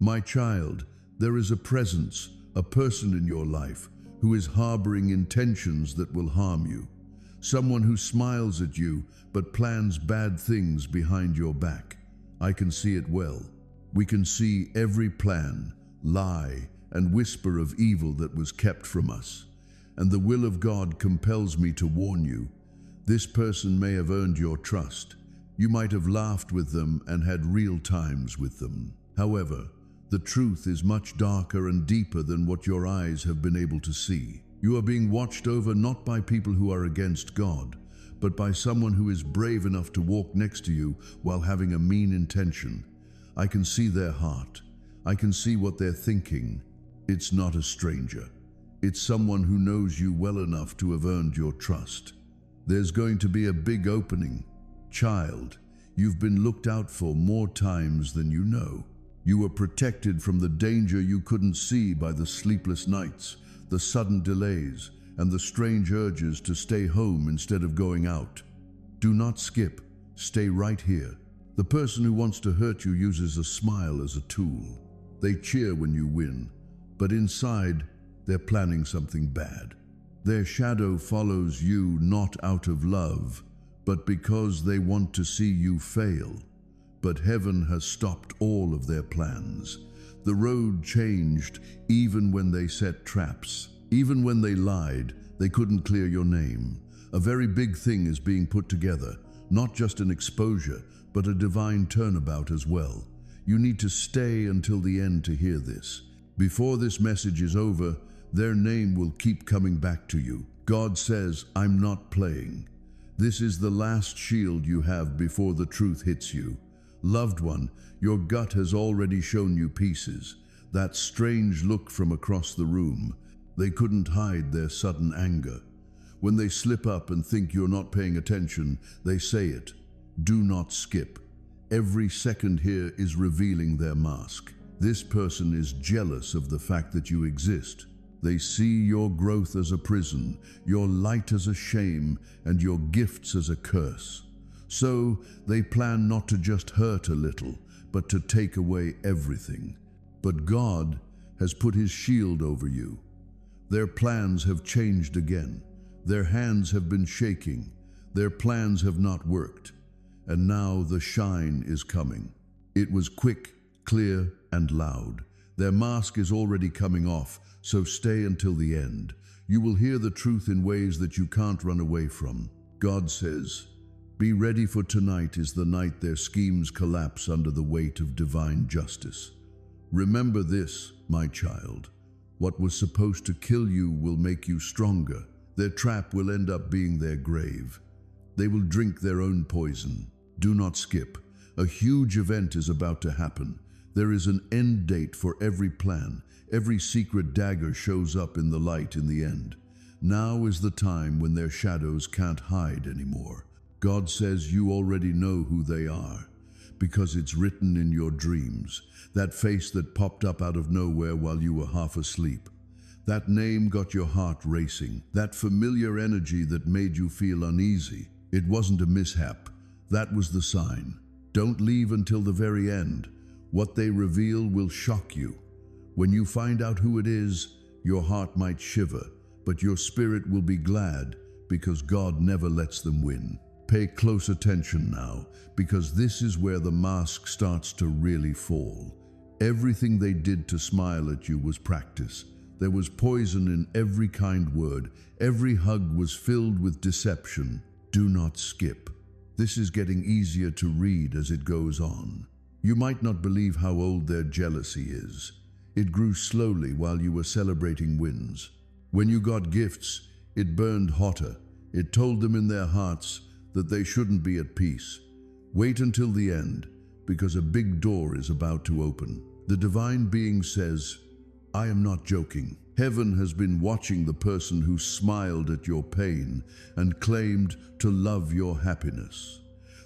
My child, there is a presence, a person in your life who is harboring intentions that will harm you. Someone who smiles at you but plans bad things behind your back. I can see it well. We can see every plan, lie, and whisper of evil that was kept from us. And the will of God compels me to warn you. This person may have earned your trust. You might have laughed with them and had real times with them. However, the truth is much darker and deeper than what your eyes have been able to see. You are being watched over not by people who are against God, but by someone who is brave enough to walk next to you while having a mean intention. I can see their heart. I can see what they're thinking. It's not a stranger. It's someone who knows you well enough to have earned your trust. There's going to be a big opening. Child, you've been looked out for more times than you know. You were protected from the danger you couldn't see by the sleepless nights, the sudden delays, and the strange urges to stay home instead of going out. Do not skip. Stay right here. The person who wants to hurt you uses a smile as a tool. They cheer when you win, but inside, they're planning something bad. Their shadow follows you not out of love, but because they want to see you fail. But heaven has stopped all of their plans. The road changed even when they set traps. Even when they lied, they couldn't clear your name. A very big thing is being put together, not just an exposure, but a divine turnabout as well. You need to stay until the end to hear this. Before this message is over, their name will keep coming back to you. God says, I'm not playing. This is the last shield you have before the truth hits you. Loved one, your gut has already shown you pieces. That strange look from across the room. They couldn't hide their sudden anger. When they slip up and think you're not paying attention, they say it. Do not skip. Every second here is revealing their mask. This person is jealous of the fact that you exist. They see your growth as a prison, your light as a shame, and your gifts as a curse. So they plan not to just hurt a little, but to take away everything. But God has put his shield over you. Their plans have changed again. Their hands have been shaking. Their plans have not worked. And now the shine is coming. It was quick, clear, and loud. Their mask is already coming off, so stay until the end. You will hear the truth in ways that you can't run away from. God says, be ready, for tonight is the night their schemes collapse under the weight of divine justice. Remember this, my child. What was supposed to kill you will make you stronger. Their trap will end up being their grave. They will drink their own poison. Do not skip. A huge event is about to happen. There is an end date for every plan. Every secret dagger shows up in the light in the end. Now is the time when their shadows can't hide anymore. God says you already know who they are, because it's written in your dreams. That face that popped up out of nowhere while you were half asleep. That name got your heart racing. That familiar energy that made you feel uneasy. It wasn't a mishap. That was the sign. Don't leave until the very end. What they reveal will shock you. When you find out who it is, your heart might shiver, but your spirit will be glad, because God never lets them win. Pay close attention now, because this is where the mask starts to really fall. Everything they did to smile at you was practice. There was poison in every kind word. Every hug was filled with deception. Do not skip. This is getting easier to read as it goes on. You might not believe how old their jealousy is. It grew slowly while you were celebrating wins. When you got gifts, it burned hotter. It told them in their hearts that they shouldn't be at peace. Wait until the end, because a big door is about to open. The divine being says, I am not joking. Heaven has been watching the person who smiled at your pain and claimed to love your happiness.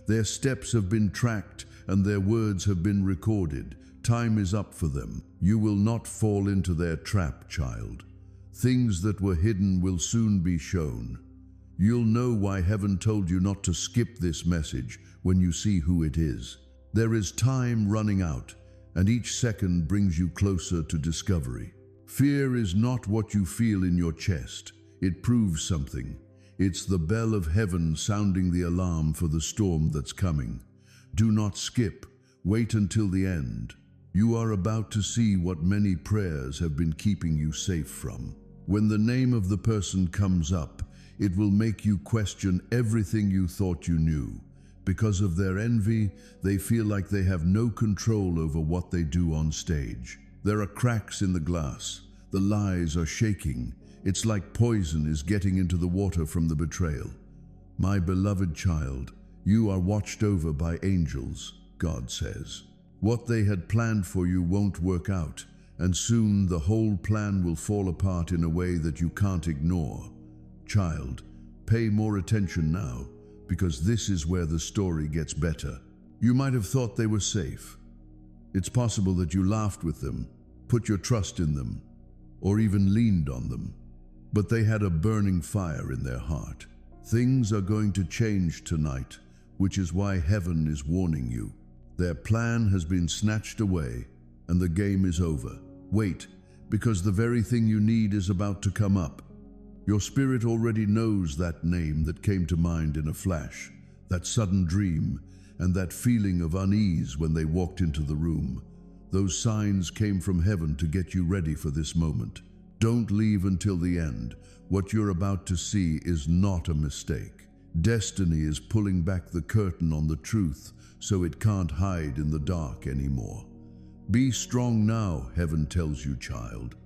Their steps have been tracked and their words have been recorded. Time is up for them. You will not fall into their trap, child. Things that were hidden will soon be shown. You'll know why heaven told you not to skip this message when you see who it is. There is time running out, and each second brings you closer to discovery. Fear is not what you feel in your chest. It proves something. It's the bell of heaven sounding the alarm for the storm that's coming. Do not skip. Wait until the end. You are about to see what many prayers have been keeping you safe from. When the name of the person comes up, it will make you question everything you thought you knew. Because of their envy, they feel like they have no control over what they do on stage. There are cracks in the glass. The lies are shaking. It's like poison is getting into the water from the betrayal. My beloved child, you are watched over by angels, God says. What they had planned for you won't work out, and soon the whole plan will fall apart in a way that you can't ignore. Child, pay more attention now, because this is where the story gets better. You might have thought they were safe. It's possible that you laughed with them, put your trust in them, or even leaned on them. But they had a burning fire in their heart. Things are going to change tonight, which is why heaven is warning you. Their plan has been snatched away, and the game is over. Wait, because the very thing you need is about to come up. Your spirit already knows that name that came to mind in a flash, that sudden dream, and that feeling of unease when they walked into the room. Those signs came from heaven to get you ready for this moment. Don't leave until the end. What you're about to see is not a mistake. Destiny is pulling back the curtain on the truth, so it can't hide in the dark anymore. Be strong now, heaven tells you, child.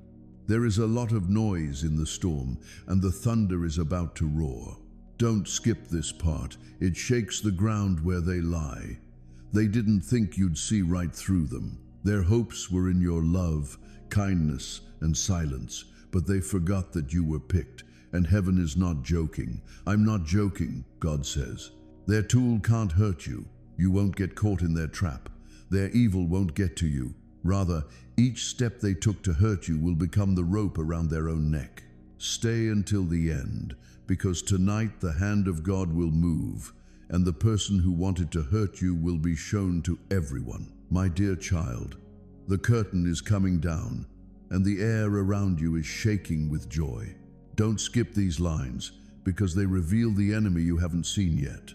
There is a lot of noise in the storm, and the thunder is about to roar. Don't skip this part. It shakes the ground where they lie. They didn't think you'd see right through them. Their hopes were in your love, kindness, and silence, but they forgot that you were picked, and heaven is not joking. I'm not joking, God says. Their tool can't hurt you. You won't get caught in their trap. Their evil won't get to you. Rather, each step they took to hurt you will become the rope around their own neck. Stay until the end, because tonight the hand of God will move, and the person who wanted to hurt you will be shown to everyone. My dear child, the curtain is coming down, and the air around you is shaking with joy. Don't skip these lines, because they reveal the enemy you haven't seen yet.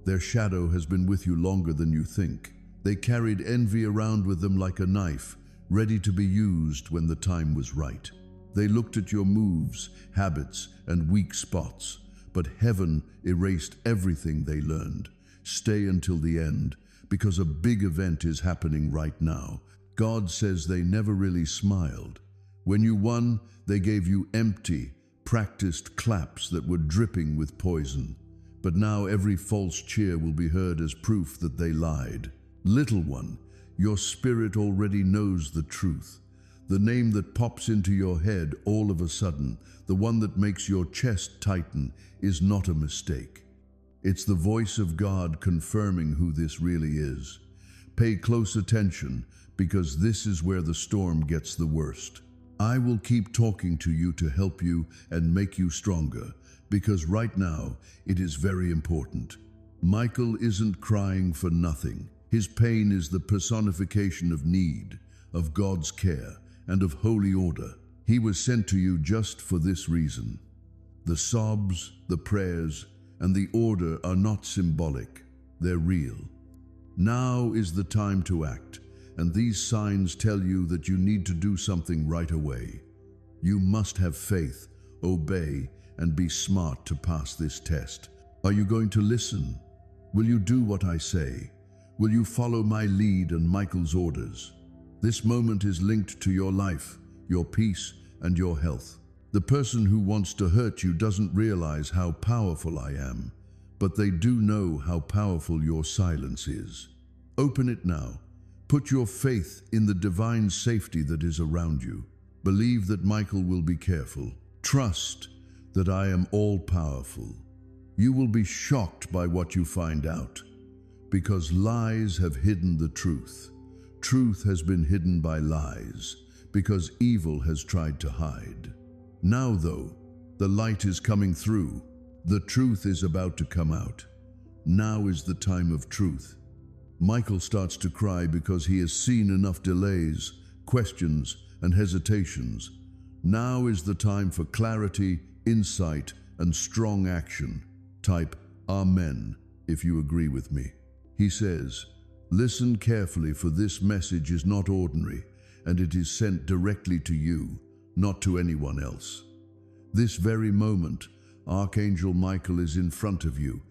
Their shadow has been with you longer than you think. They carried envy around with them like a knife, ready to be used when the time was right. They looked at your moves, habits, and weak spots, but heaven erased everything they learned. Stay until the end, because a big event is happening right now. God says they never really smiled. When you won, they gave you empty, practiced claps that were dripping with poison. But now every false cheer will be heard as proof that they lied. Little one, your spirit already knows the truth. The name that pops into your head all of a sudden, the one that makes your chest tighten, is not a mistake. It's the voice of God confirming who this really is. Pay close attention, because this is where the storm gets the worst. I will keep talking to you to help you and make you stronger, because right now it is very important. Michael isn't crying for nothing. His pain is the personification of need, of God's care, and of holy order. He was sent to you just for this reason. The sobs, the prayers, and the order are not symbolic. They're real. Now is the time to act, and these signs tell you that you need to do something right away. You must have faith, obey, and be smart to pass this test. Are you going to listen? Will you do what I say? Will you follow my lead and Michael's orders? This moment is linked to your life, your peace, and your health. The person who wants to hurt you doesn't realize how powerful I am, but they do know how powerful your silence is. Open it now. Put your faith in the divine safety that is around you. Believe that Michael will be careful. Trust that I am all-powerful. You will be shocked by what you find out, because lies have hidden the truth. Truth has been hidden by lies, because evil has tried to hide. Now, though, the light is coming through. The truth is about to come out. Now is the time of truth. Michael starts to cry because he has seen enough delays, questions, and hesitations. Now is the time for clarity, insight, and strong action. Type Amen if you agree with me. He says, "Listen carefully, for this message is not ordinary, and it is sent directly to you, not to anyone else." This very moment, Archangel Michael is in front of you.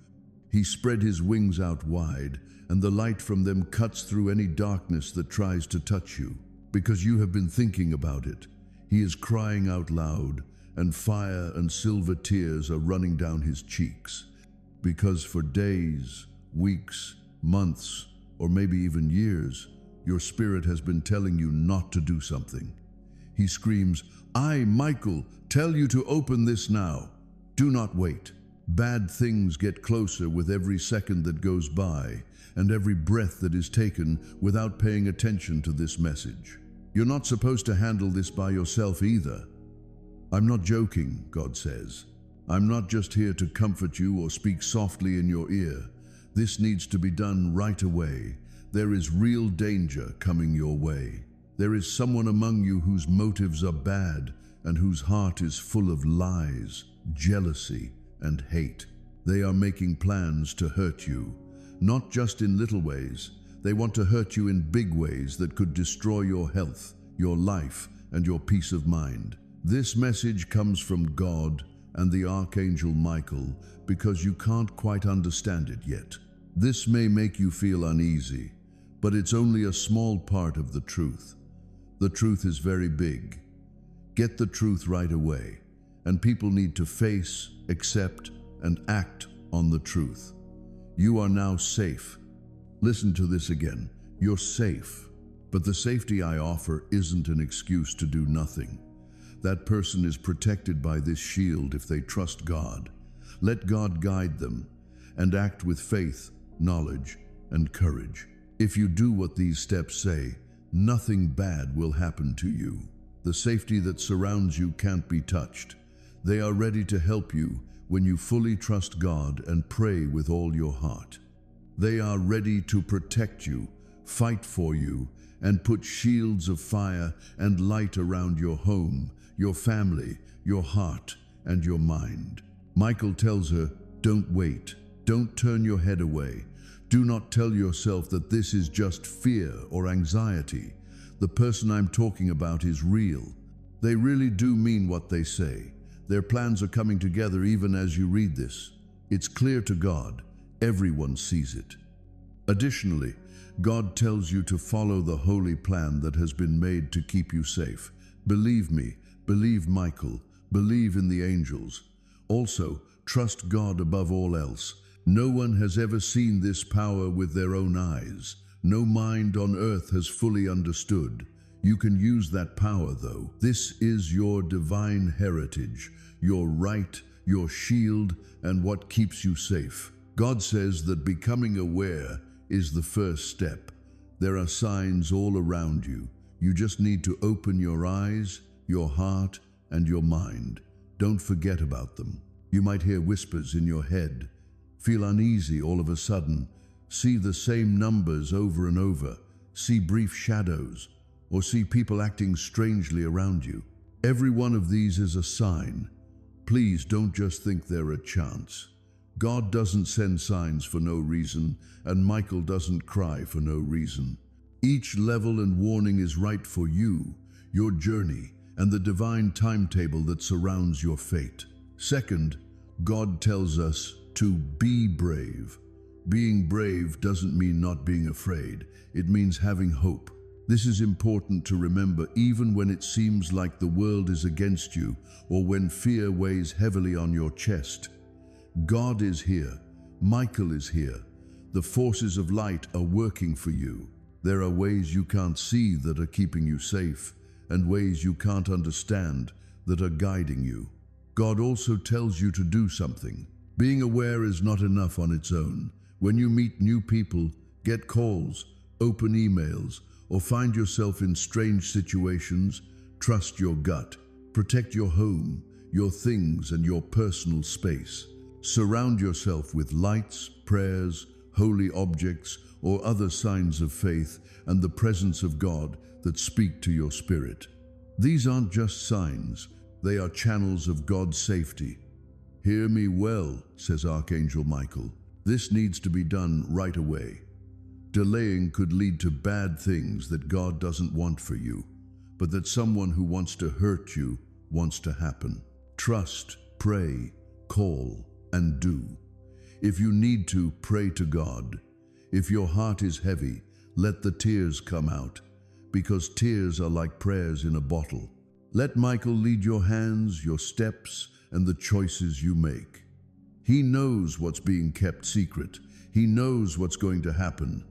He spread his wings out wide, and the light from them cuts through any darkness that tries to touch you. Because you have been thinking about it, he is crying out loud, and fire and silver tears are running down his cheeks. Because for days, weeks, months, or maybe even years, your spirit has been telling you not to do something. He screams, "I, Michael, tell you to open this now. Do not wait." Bad things get closer with every second that goes by, and every breath that is taken without paying attention to this message. You're not supposed to handle this by yourself either. I'm not joking, God says. I'm not just here to comfort you or speak softly in your ear. This needs to be done right away. There is real danger coming your way. There is someone among you whose motives are bad and whose heart is full of lies, jealousy, and hate. They are making plans to hurt you, not just in little ways. They want to hurt you in big ways that could destroy your health, your life, and your peace of mind. This message comes from God and the Archangel Michael because you can't quite understand it yet. This may make you feel uneasy, but it's only a small part of the truth. The truth is very big. Get the truth right away, and people need to face, accept, and act on the truth. You are now safe. Listen to this again. You're safe. But the safety I offer isn't an excuse to do nothing. That person is protected by this shield if they trust God. Let God guide them and act with faith, knowledge, and courage. If you do what these steps say, nothing bad will happen to you. The safety that surrounds you can't be touched. They are ready to help you when you fully trust God and pray with all your heart. They are ready to protect you, fight for you, and put shields of fire and light around your home, your family, your heart, and your mind. Michael tells her, don't wait. Don't turn your head away. Do not tell yourself that this is just fear or anxiety. The person I'm talking about is real. They really do mean what they say. Their plans are coming together even as you read this. It's clear to God. Everyone sees it. Additionally, God tells you to follow the holy plan that has been made to keep you safe. Believe me, believe Michael, believe in the angels. Also, trust God above all else. No one has ever seen this power with their own eyes. No mind on earth has fully understood. You can use that power, though. This is your divine heritage, your right, your shield, and what keeps you safe. God says that becoming aware is the first step. There are signs all around you. You just need to open your eyes, your heart, and your mind. Don't forget about them. You might hear whispers in your head, feel uneasy all of a sudden, see the same numbers over and over, see brief shadows, or see people acting strangely around you. Every one of these is a sign. Please don't just think they're a chance. God doesn't send signs for no reason, and Michael doesn't cry for no reason. Each level and warning is right for you, your journey, and the divine timetable that surrounds your fate. Second, God tells us to be brave. Being brave doesn't mean not being afraid. It means having hope. This is important to remember even when it seems like the world is against you or when fear weighs heavily on your chest. God is here. Michael is here. The forces of light are working for you. There are ways you can't see that are keeping you safe, and ways you can't understand that are guiding you. God also tells you to do something. Being aware is not enough on its own. When you meet new people, get calls, open emails, or find yourself in strange situations, trust your gut. Protect your home, your things, and your personal space. Surround yourself with lights, prayers, holy objects, or other signs of faith and the presence of God that speak to your spirit. These aren't just signs, they are channels of God's safety. Hear me well, says Archangel Michael. This needs to be done right away. Delaying could lead to bad things that God doesn't want for you, but that someone who wants to hurt you wants to happen. Trust, pray, call, and do. If you need to, pray to God. If your heart is heavy, let the tears come out, because tears are like prayers in a bottle. Let Michael lead your hands, your steps, and the choices you make. He knows what's being kept secret. He knows what's going to happen.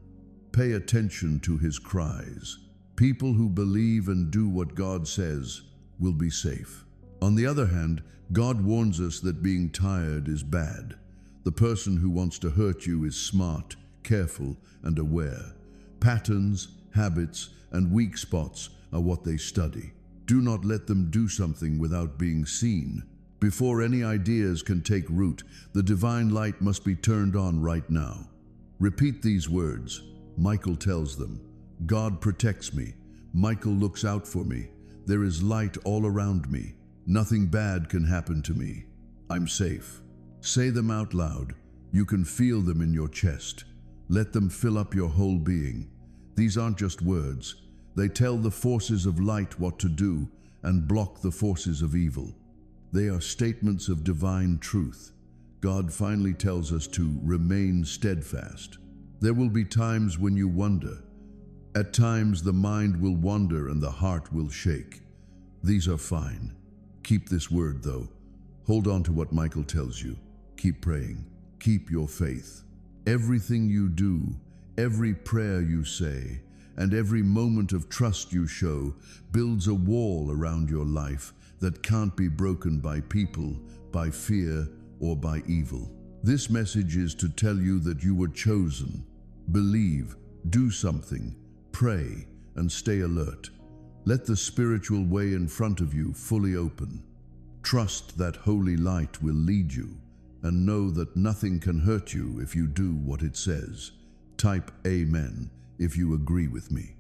Pay attention to his cries. People who believe and do what God says will be safe. On the other hand, God warns us that being tired is bad. The person who wants to hurt you is smart, careful, and aware. Patterns, habits, and weak spots are what they study. Do not let them do something without being seen. Before any ideas can take root, the divine light must be turned on right now. Repeat these words. Michael tells them, God protects me. Michael looks out for me. There is light all around me. Nothing bad can happen to me. I'm safe. Say them out loud. You can feel them in your chest. Let them fill up your whole being. These aren't just words. They tell the forces of light what to do and block the forces of evil. They are statements of divine truth. God finally tells us to remain steadfast. There will be times when you wonder. At times the mind will wander and the heart will shake. These are fine. Keep this word though. Hold on to what Michael tells you. Keep praying. Keep your faith. Everything you do, every prayer you say, and every moment of trust you show builds a wall around your life that can't be broken by people, by fear, or by evil. This message is to tell you that you were chosen. Believe, do something, pray, and stay alert. Let the spiritual way in front of you fully open. Trust that holy light will lead you, and know that nothing can hurt you if you do what it says. Type Amen if you agree with me.